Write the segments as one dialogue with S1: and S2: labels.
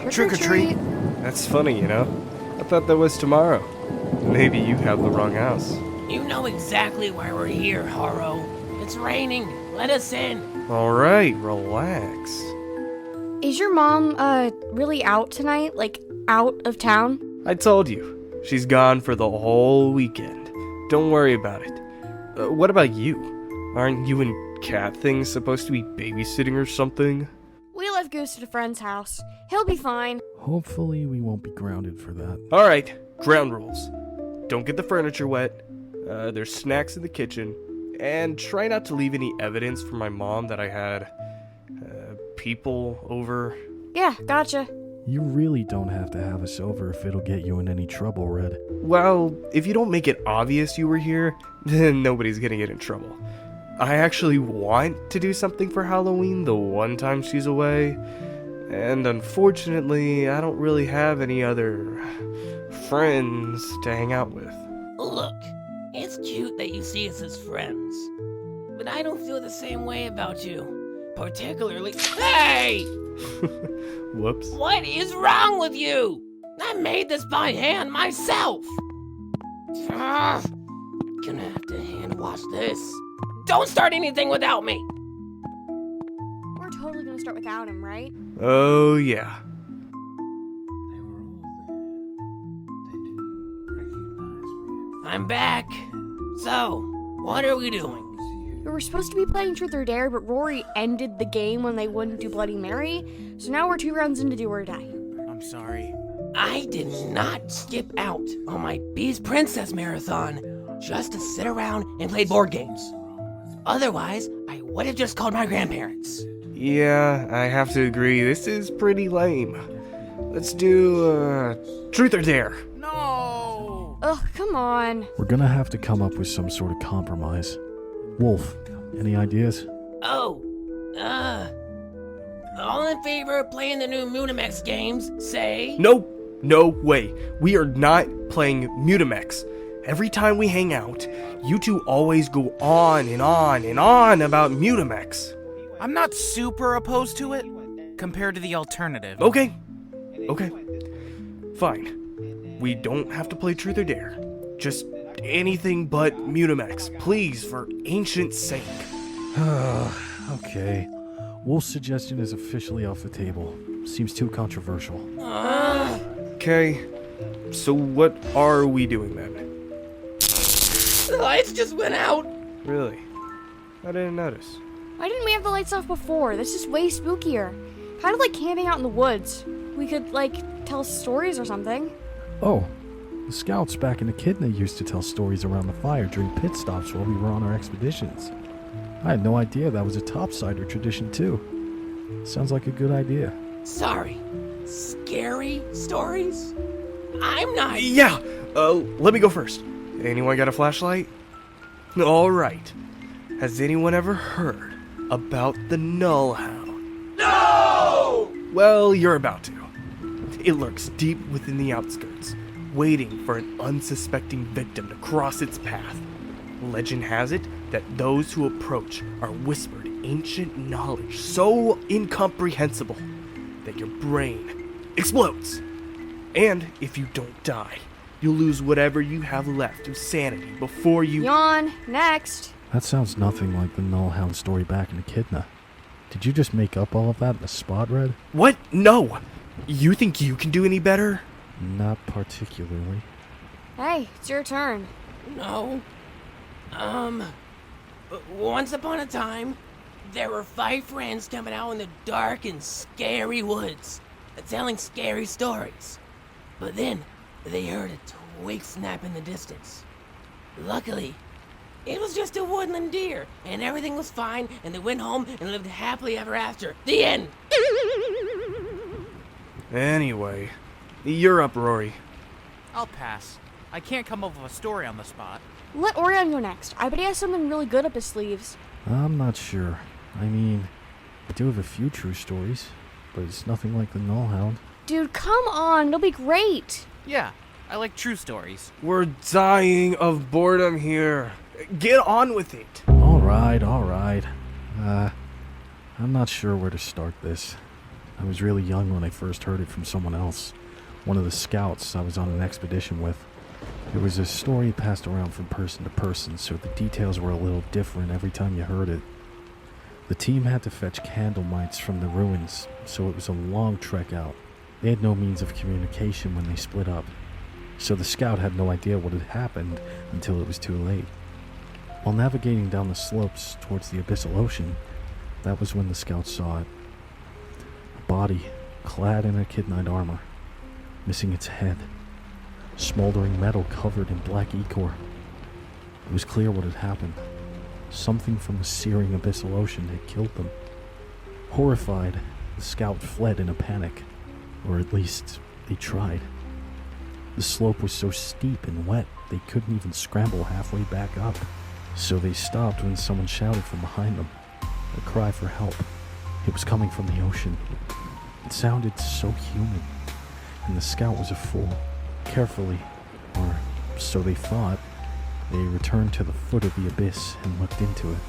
S1: Trick or treat. That's funny, you know? I thought that was tomorrow. Maybe you have the wrong house.
S2: You know exactly why we're here, Harrow. It's raining. Let us in.
S1: Alright, relax.
S3: Is your mom, really out tonight? Like, out of town?
S1: I told you. She's gone for the whole weekend. Don't worry about it. What about you? Aren't you and Cat Thing supposed to be babysitting or something?
S3: We left Goose at a friend's house. He'll be fine.
S4: Hopefully we won't be grounded for that.
S1: Alright, ground rules. Don't get the furniture wet. There's snacks in the kitchen. And try not to leave any evidence for my mom that I had people over.
S3: Yeah, gotcha.
S4: You really don't have to have us over if it'll get you in any trouble, Red.
S1: Well, if you don't make it obvious you were here, then nobody's gonna get in trouble. I actually want to do something for Halloween the one time she's away, and unfortunately, I don't really have any other friends to hang out with.
S2: Look, it's cute that you see us as friends, but I don't feel the same way about you. Particularly— Hey!
S1: Whoops.
S2: What is wrong with you? I made this by hand myself. Gonna have to hand wash this. Don't start anything without me.
S3: We're totally gonna start without him, right?
S1: Oh, yeah.
S2: I'm back. So, what are we doing?
S3: We were supposed to be playing Truth or Dare, but Rory ended the game when they wouldn't do Bloody Mary, so now we're 2 rounds into Do or Die.
S5: I'm sorry.
S2: I did not skip out on my Beast Princess marathon just to sit around and play board games. Otherwise, I would have just called my grandparents.
S1: Yeah, I have to agree, this is pretty lame. Let's do, Truth or Dare.
S5: No!
S3: Ugh, come on.
S4: We're gonna have to come up with some sort of compromise. Wolf, any ideas?
S2: Oh, all in favor of playing the new Mutimex games, say?
S1: No way. We are not playing Mutimex. Every time we hang out, you two always go on and on and on about Mutimex.
S5: I'm not super opposed to it, compared to the alternative.
S1: Okay. Fine. We don't have to play Truth or Dare. Just anything but Mutimex, please, for ancient's sake.
S4: Okay. Wolf's suggestion is officially off the table. Seems too controversial.
S1: Okay, so what are we doing then?
S2: The lights just went out.
S1: Really? I didn't notice.
S3: Why didn't we have the lights off before? This is way spookier. Kind of like camping out in the woods. We could, like, tell stories or something.
S4: Oh, the scouts back in Echidna used to tell stories around the fire during pit stops while we were on our expeditions. I had no idea that was a topsider tradition too. Sounds like a good idea.
S2: Sorry, scary stories? I'm not—
S1: Yeah, let me go first. Anyone got a flashlight? Alright. Has anyone ever heard about the Nullhound? No! Well, you're about to. It lurks deep within the outskirts, waiting for an unsuspecting victim to cross its path. Legend has it that those who approach are whispered ancient knowledge so incomprehensible that your brain explodes. And if you don't die, you'll lose whatever you have left of sanity before you—
S3: Yawn. Next.
S4: That sounds nothing like the Nullhound story back in Echidna. Did you just make up all of that in the spot, Red?
S1: What? No! You think you can do any better?
S4: Not particularly.
S3: Hey, it's your turn.
S2: No. Once upon a time, there were 5 friends coming out in the dark and scary woods, telling scary stories. But then, they heard a twig snap in the distance. Luckily, it was just a woodland deer, and everything was fine, and they went home and lived happily ever after. The end!
S1: Anyway, you're up, Rory.
S5: I'll pass. I can't come up with a story on the spot.
S3: Let Orion go next. I bet he has something really good up his sleeves.
S4: I'm not sure. I mean, I do have a few true stories, but it's nothing like the Nullhound.
S3: Dude, come on. It'll be great.
S5: Yeah, I like true stories.
S1: We're dying of boredom here. Get on with it.
S4: All right. I'm not sure where to start this. I was really young when I first heard it from someone else, one of the scouts I was on an expedition with. It was a story passed around from person to person, so the details were a little different every time you heard it. The team had to fetch candle mites from the ruins, so it was a long trek out. They had no means of communication when they split up, so the scout had no idea what had happened until it was too late. While navigating down the slopes towards the abyssal ocean, that was when the scout saw it. A body, clad in echidnite armor, missing its head, smoldering metal covered in black ichor. It was clear what had happened. Something from the searing abyssal ocean had killed them. Horrified, the scout fled in a panic, or at least they tried. The slope was so steep and wet they couldn't even scramble halfway back up, so they stopped when someone shouted from behind them, a cry for help. It was coming from the ocean. It sounded so human, and the scout was a fool. Carefully, or so they thought, they returned to the foot of the abyss and looked into it.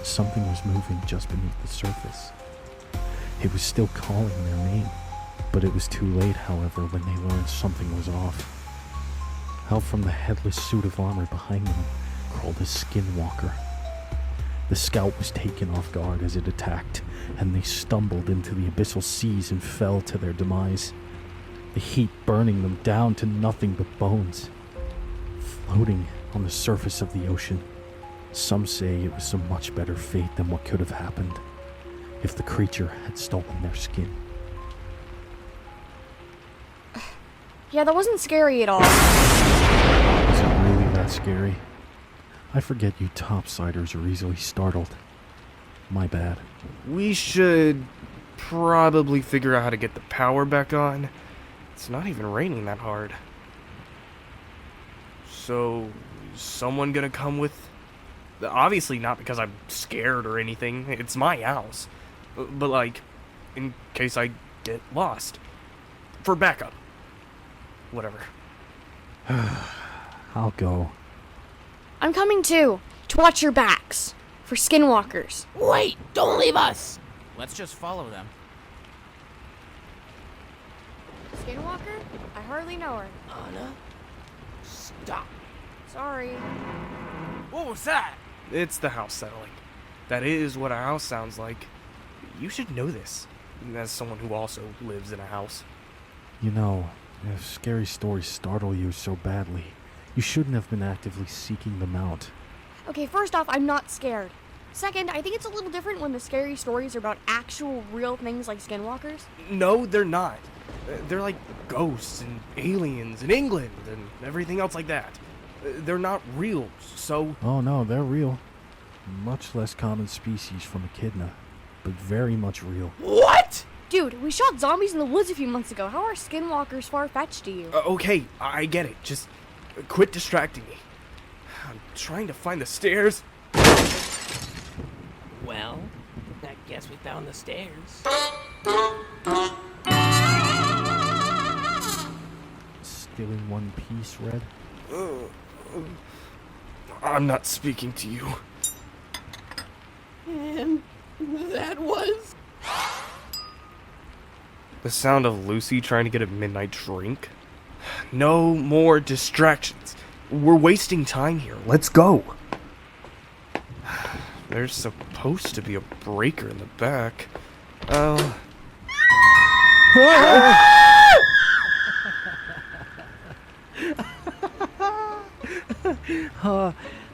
S4: Something was moving just beneath the surface. It was still calling their name, but it was too late, however, when they learned something was off. Out from the headless suit of armor behind them crawled a skinwalker. The scout was taken off guard as it attacked, and they stumbled into the abyssal seas and fell to their demise, the heat burning them down to nothing but bones. Floating on the surface of the ocean, some say it was a much better fate than what could have happened if the creature had stolen their skin.
S3: Yeah, that wasn't scary at all.
S4: Was it really that scary? I forget you topsiders are easily startled. My bad.
S1: We should probably figure out how to get the power back on. It's not even raining that hard. So, is someone gonna come with... Obviously not because I'm scared or anything. It's my house. But like, in case I get lost. For backup. Whatever.
S4: I'll go.
S3: I'm coming too, to watch your backs. For skinwalkers.
S2: Wait, don't leave us!
S5: Let's just follow them.
S3: Skinwalker? I hardly know her.
S2: Anna? Stop.
S3: Sorry.
S5: What was that?
S1: It's the house settling. That is what a house sounds like. You should know this, as someone who also lives in a house.
S4: You know, if scary stories startle you so badly, you shouldn't have been actively seeking them out.
S3: Okay, first off, I'm not scared. Second, I think it's a little different when the scary stories are about actual real things like skinwalkers.
S1: No, they're not. They're like ghosts and aliens in England and everything else like that. They're not real, so...
S4: Oh no, they're real. Much less common species from Echidna, but very much real.
S2: What?
S3: Dude, we shot zombies in the woods a few months ago. How are skinwalkers far-fetched to you?
S1: Okay, I get it. Just quit distracting me. I'm trying to find the stairs.
S2: Well, I guess we found the stairs.
S4: Still in one piece, Red?
S1: I'm not speaking to you.
S2: And that was...
S1: The sound of Lucy trying to get a midnight drink? No more distractions. We're wasting time here. Let's go. There's supposed to be a breaker in the back. Oh.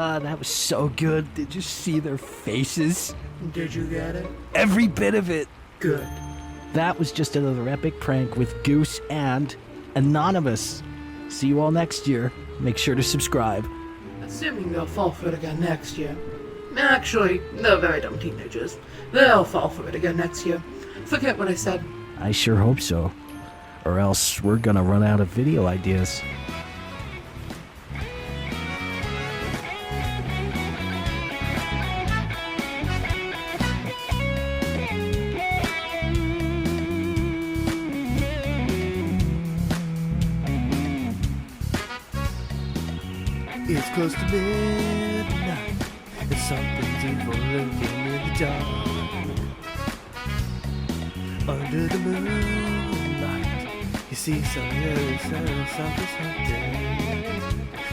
S6: That was so good. Did you see their faces?
S7: Did you get it?
S6: Every bit of it.
S7: Good.
S6: That was just another epic prank with Goose and Anonymous. See you all next year. Make sure to subscribe.
S7: Assuming they'll fall for it again next year. Actually, they're very dumb teenagers. They'll fall for it again next year. Forget what I said.
S6: I sure hope so. Or else we're gonna run out of video ideas.
S1: It's close to midnight, and something's evil lurking in the dark. under the moonlight. You see something.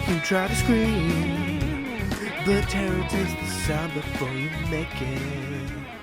S1: You try to scream, but terror takes the sound before you make it.